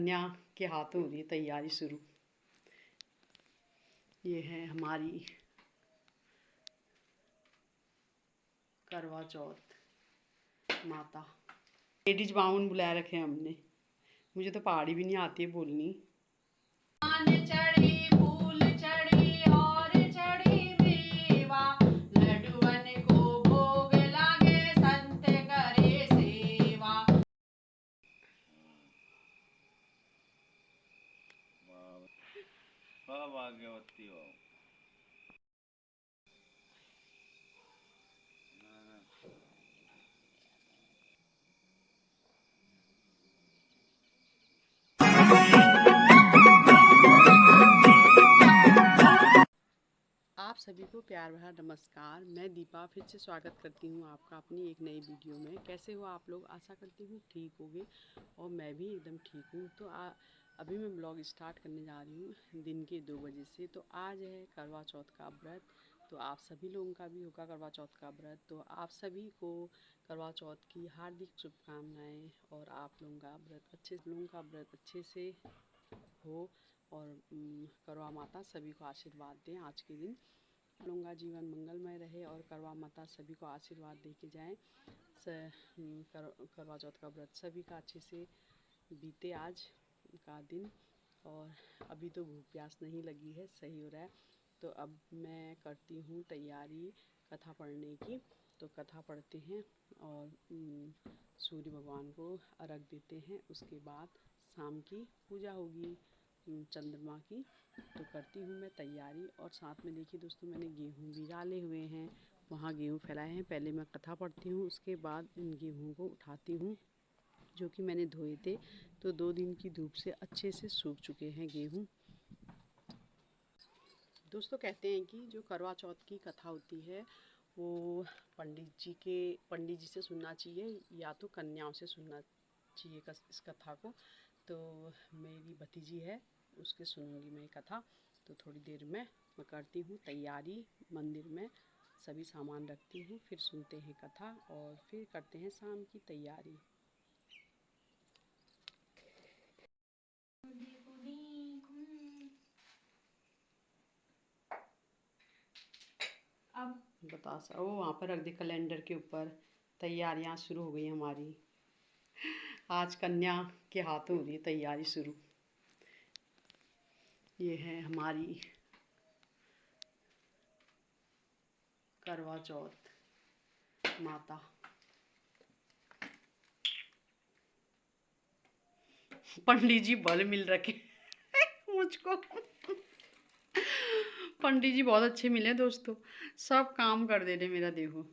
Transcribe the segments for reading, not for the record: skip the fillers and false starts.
कन्या के हाथों हो रही है तैयारी शुरू। ये है हमारी करवा चौथ माता। लेडीज बाउन बुलाए रखे हैं हमने। मुझे तो पहाड़ी भी नहीं आती है बोलनी। भाग्यवती हो। आप सभी को प्यार भरा नमस्कार। मैं दीपा फिर से स्वागत करती हूँ आपका अपनी एक नई वीडियो में। कैसे हो आप लोग? आशा करती हूँ ठीक होगे और मैं भी एकदम ठीक हूँ। तो अभी मैं ब्लॉग स्टार्ट करने जा रही हूँ दिन के 2 बजे से। तो आज है करवा चौथ का व्रत। तो आप सभी लोगों का भी होगा करवा चौथ का व्रत। तो आप सभी को करवा चौथ की हार्दिक शुभकामनाएँ और आप लोगों का व्रत अच्छे से हो और करवा माता सभी को आशीर्वाद दें। आज के दिन आप लोगों का जीवन मंगलमय रहे और करवा माता सभी को आशीर्वाद दे के जाएँ। करवा चौथ का व्रत सभी का अच्छे से बीते आज का दिन। और अभी तो भूख प्यास नहीं लगी है, सही हो रहा है। तो अब मैं करती हूँ तैयारी कथा पढ़ने की। तो कथा पढ़ते हैं और सूर्य भगवान को अर्घ देते हैं। उसके बाद शाम की पूजा होगी चंद्रमा की। तो करती हूँ मैं तैयारी। और साथ में देखिए दोस्तों, मैंने गेहूँ भी डाले हुए हैं, वहाँ गेहूँ फैलाए हैं। पहले मैं कथा पढ़ती हूँ, उसके बाद इन गेहूँ को उठाती हूँ जो कि मैंने धोए थे। तो 2 दिन की धूप से अच्छे से सूख चुके हैं गेहूँ। दोस्तों कहते हैं कि जो करवा चौथ की कथा होती है वो पंडित जी से सुनना चाहिए या तो कन्याओं से सुनना चाहिए इस कथा को। तो मेरी भतीजी है, उसके सुनूंगी मैं कथा। तो थोड़ी देर में मैं करती हूँ तैयारी, मंदिर में सभी सामान रखती हूँ, फिर सुनते हैं कथा और फिर करते हैं शाम की तैयारी। अब बता सा वो वहाँ पर रख दी कैलेंडर के ऊपर। तैयारियाँ शुरू हो गई हमारी। आज कन्या के हाथों हो रही है तैयारी शुरू। ये है हमारी करवा चौथ माता। पंडित जी बल मिल रखे मुझको। पंडित जी बहुत अच्छे मिले दोस्तों, सब काम कर दे रहे मेरा। देखो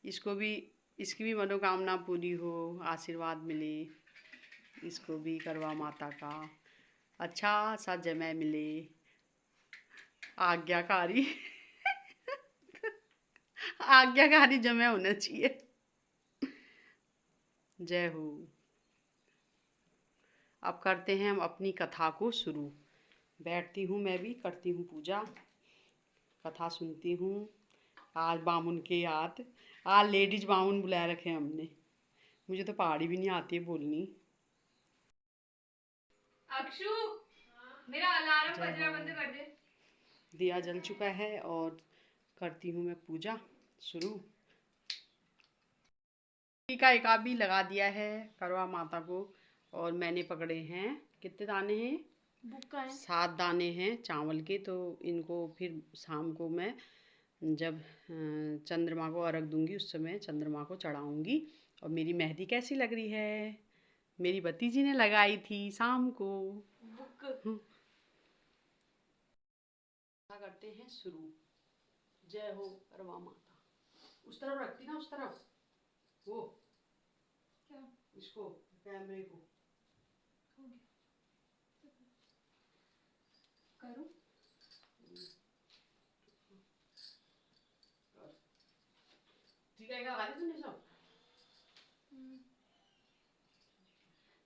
इसकी भी मनोकामना पूरी हो, आशीर्वाद मिले, इसको भी करवा माता का अच्छा सा जमै मिले, आज्ञाकारी आज्ञाकारी जमै होना चाहिए। जय हो। अब करते हैं हम अपनी कथा को शुरू। बैठती हूँ, मैं भी करती हूँ पूजा, कथा सुनती हूँ। आज बामुन के हाथ, आज लेडीज बामुन बुलाए रखे हैं हमने। मुझे तो पहाड़ी भी नहीं आती है बोलनी। अक्षु, मेरा अलार्म बजना बंद कर दे। दिया जल चुका है और करती हूँ मैं पूजा शुरू। का एक भी लगा दिया है करवा माता को। और मैंने पकड़े हैं, कितने दाने हैं? 7 दाने हैं चावल के। तो इनको फिर शाम को मैं जब चंद्रमा को अर्घ दूंगी उस समय चंद्रमा को चढ़ाऊंगी। और मेरी मेहंदी कैसी लग रही है? मेरी भतीजी ने लगाई थी शाम को। करते हैं शुरू। जय हो करवा माता। उस तरफ रखती ना, उस तरफ वो क्या? इसको कैमरे को हो गया। करूं? ठीक है, लगा दी तुमने सब?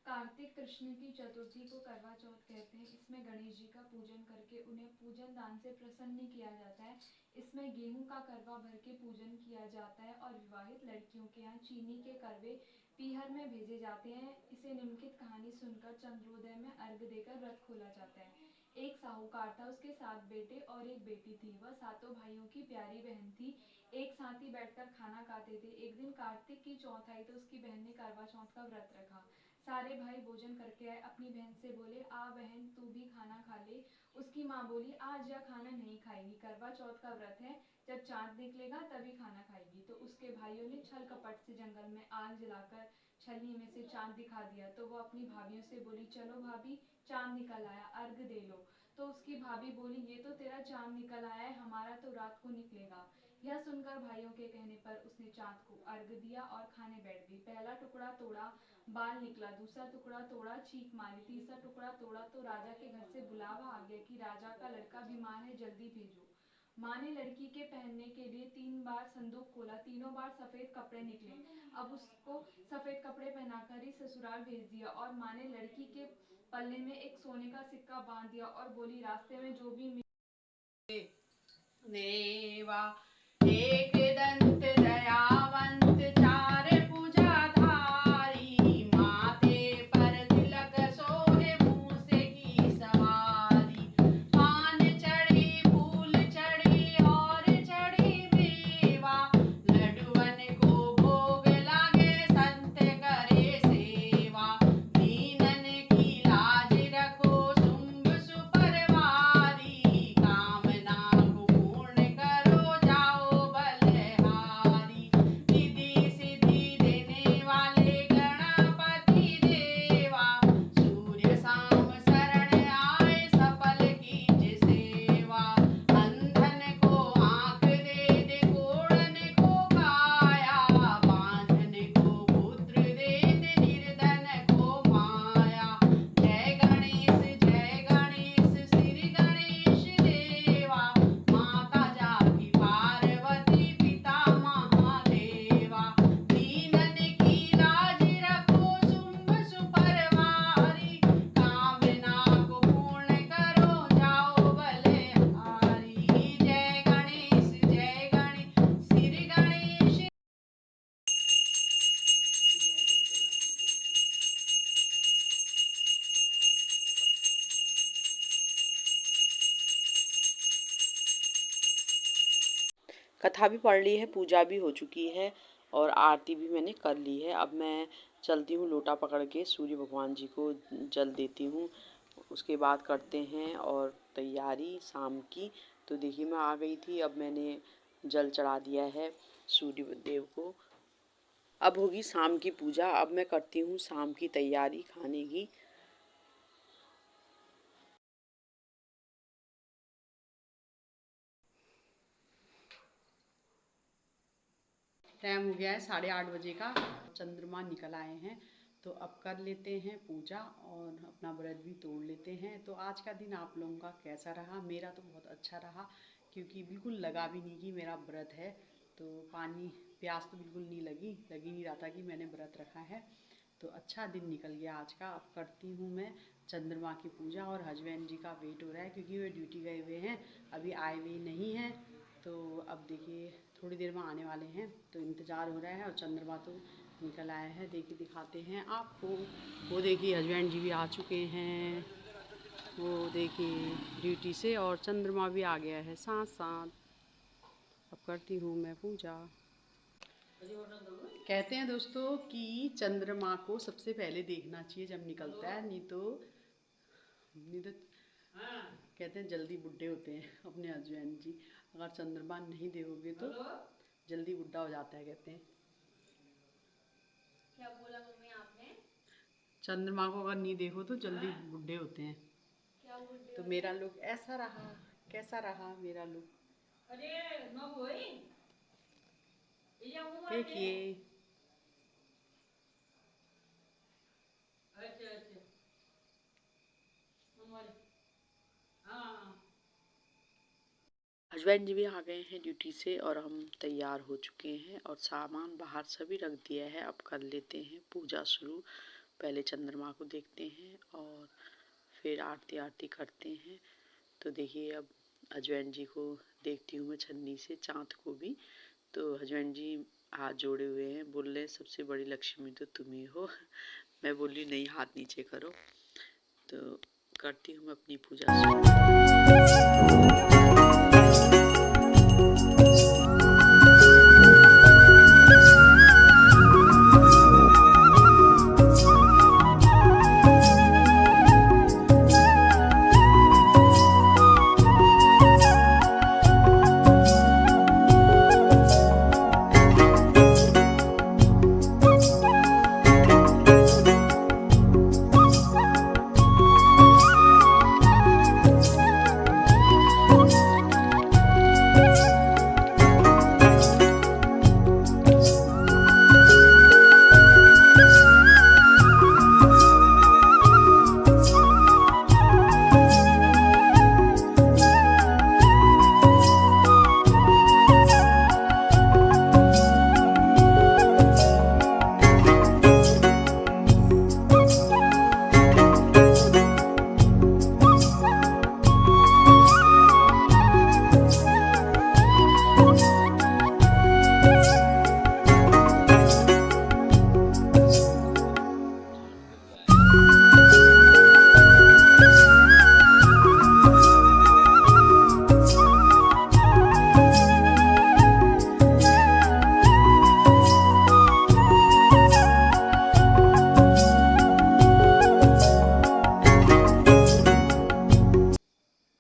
कार्तिक कृष्ण की चतुर्थी को करवा चौथ कहते हैं। इसमें गणेश जी का पूजन करके उन्हें पूजन दान से प्रसन्न किया जाता है। इसमें गेहूं का करवा भर के पूजन किया जाता है और विवाहित लड़कियों के यहाँ चीनी के करवे पीहर में भेजे जाते हैं। इसे निम्नलिखित कहानी सुनकर चंद्रोदय में अर्घ देकर व्रत खोला जाता है। एक साहूकार था, उसके 7 बेटे और एक बेटी थी। वह सातों भाइयों की प्यारी बहन थी। एक साथ ही बैठकर खाना खाते थे। एक दिन कार्तिक की चौथ आई तो उसकी बहन ने करवा चौथ का व्रत रखा। सारे भाई भोजन करके आए। अपनी बहन से बोले, आ बहन तू भी खाना खा ले। उसकी माँ बोली, आज यह खाना नहीं खाएगी, करवा चौथ का व्रत है, जब चांद निकलेगा तभी खाना खाएगी। तो उसके भाइयों ने छल कपट से जंगल में आग जलाकर छलनी में से चांद दिखा दिया। तो वो अपनी भाभियों से बोली, चलो भाभी चांद निकल आया, अर्घ दे लो। तो उसकी भाभी बोली, ये तो तेरा चांद निकल आया है, हमारा तो रात को निकलेगा। यह सुनकर भाइयों के कहने पर उसने चांद को अर्घ दिया और खाने बैठ गई। पहला टुकड़ा तोड़ा, बाल निकला। दूसरा टुकड़ा तोड़ा, चीख मारी। तीसरा टुकड़ा तोड़ा तो राजा के घर से बुलावा आ गया कि राजा का लड़का बीमार है, जल्दी भेजो। माँ ने लड़की के पहनने के लिए 3 बार संदूक खोला। तीनों बार सफेद कपड़े निकले। अब उसको सफेद कपड़े पहनाकर ही ससुराल भेज दिया। और माँ ने लड़की के पल्ले में एक सोने का सिक्का बांध दिया और बोली, रास्ते में जो भी देवा एक दंत दयावंत चार भुजाधारी, माथे पर तिलक सोहे मूसे की सवारी, पान चढ़ी फूल चढ़ी और चढ़ी मेवा, लड्डुअन को भोग लागे संत करे सेवा, दीनन की लाज रखो शुंभ सुपरवारी, कामना को पूर्ण करो जाओ बलहारी, रिद्धि सिद्धि देने वाले गणपति देवा, सूर्य शाम शरण आए सफल कीजिए सेवा, अंधन को आंख दे दे कोढ़न को काया, बांझन को पुत्र दे दे निर्धन को माया, जय गणेश श्री गणेश देवा, माता जाकी पार्वती पिता महादेवा, दीनन की लाज रखो शुंभ सुपरवारी, कामना को पूर्ण करो जाओ बलहारी, जय गणेश श्री गणेश। कथा भी पढ़ ली है, पूजा भी हो चुकी है और आरती भी मैंने कर ली है। अब मैं चलती हूँ लोटा पकड़ के सूर्य भगवान जी को जल देती हूँ, उसके बाद करते हैं और तैयारी शाम की। तो देखिए मैं आ गई थी, अब मैंने जल चढ़ा दिया है सूर्य देव को। अब होगी शाम की पूजा। अब मैं करती हूँ शाम की तैयारी खाने की। टाइम हो गया है 8:30 बजे का, चंद्रमा निकल आए हैं, तो अब कर लेते हैं पूजा और अपना व्रत भी तोड़ लेते हैं। तो आज का दिन आप लोगों का कैसा रहा? मेरा तो बहुत अच्छा रहा, क्योंकि बिल्कुल लगा भी नहीं कि मेरा व्रत है, तो पानी प्यास तो बिल्कुल नहीं लगी, लग ही नहीं रहा था कि मैंने व्रत रखा है। तो अच्छा दिन निकल गया आज का। अब करती हूँ मैं चंद्रमा की पूजा और हस्बैंड जी का वेट हो रहा है, क्योंकि वे ड्यूटी गए हुए हैं, अभी आए हुए नहीं हैं। तो अब देखिए थोड़ी देर में आने वाले हैं, तो इंतज़ार हो रहा है। और चंद्रमा तो निकल आया है, देखिए दिखाते हैं आपको। वो देखिए हस्बैंड जी भी आ चुके हैं, वो देखिए ड्यूटी से, और चंद्रमा भी आ गया है साथ साथ। अब करती हूँ मैं पूजा। कहते हैं दोस्तों कि चंद्रमा को सबसे पहले देखना चाहिए जब निकलता है, नहीं तो कहते हैं जल्दी बुढ़े होते हैं अपने हस्बैंड जी। अगर चंद्रमा नहीं देखोगे तो जल्दी बुढ़ा हो जाता है, कहते हैं। क्या बोला मम्मी आपने? चंद्रमा को अगर नहीं देखो तो जल्दी बुढ़े होते हैं। क्या बुढ़े तो होते मेरा हैं? लुक ऐसा रहा, कैसा रहा मेरा लुक? अरे न होई, ये वो बात है। देखिए अच्छा अच्छा, हमारे हाँ। हस्बैंड जी भी आ गए हैं ड्यूटी से और हम तैयार हो चुके हैं और सामान बाहर सभी रख दिया है। अब कर लेते हैं पूजा शुरू। पहले चंद्रमा को देखते हैं और फिर आरती करते हैं। तो देखिए अब हस्बैंड जी को देखती हूँ मैं छन्नी से, चाँद को भी। तो हस्बैंड जी हाथ जोड़े हुए हैं, बोल रहे सबसे बड़ी लक्ष्मी तो तुम ही हो। मैं बोली नहीं, हाथ नीचे करो। तो करती हूँ अपनी पूजा शुरू।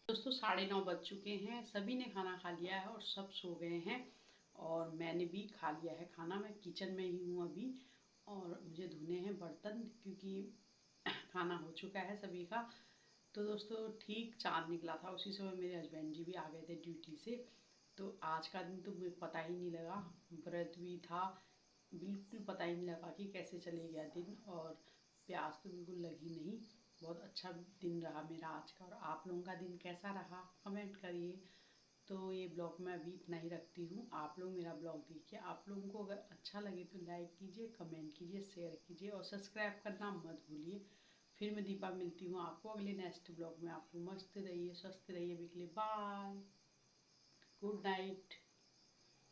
दोस्तों 9:30 बज चुके हैं, सभी ने खाना खा लिया है और सब सो गए हैं और मैंने भी खा लिया है खाना। मैं किचन में ही हूँ अभी और मुझे धुने हैं बर्तन क्योंकि खाना हो चुका है सभी का। तो दोस्तों ठीक चाँद निकला था, उसी समय मेरे हस्बैंड जी भी आ गए थे ड्यूटी से। तो आज का दिन तो मुझे पता ही नहीं लगा, व्रत भी था, बिल्कुल पता ही नहीं लगा कि कैसे चले गया दिन और प्यास तो बिल्कुल लगी नहीं। बहुत अच्छा दिन रहा मेरा आज का। और आप लोगों का दिन कैसा रहा कमेंट करिए। तो ये ब्लॉग मैं अभी इतना ही रखती हूँ। आप लोग मेरा ब्लॉग देखिए, आप लोगों को अगर अच्छा लगे तो लाइक कीजिए, कमेंट कीजिए, शेयर कीजिए और सब्सक्राइब करना मत भूलिए। फिर मैं दीपा मिलती हूँ आपको अगले नेक्स्ट ब्लॉग में। आप लोग मस्त रहिए, स्वस्थ रहिए, बिकले बाय, गुड नाइट।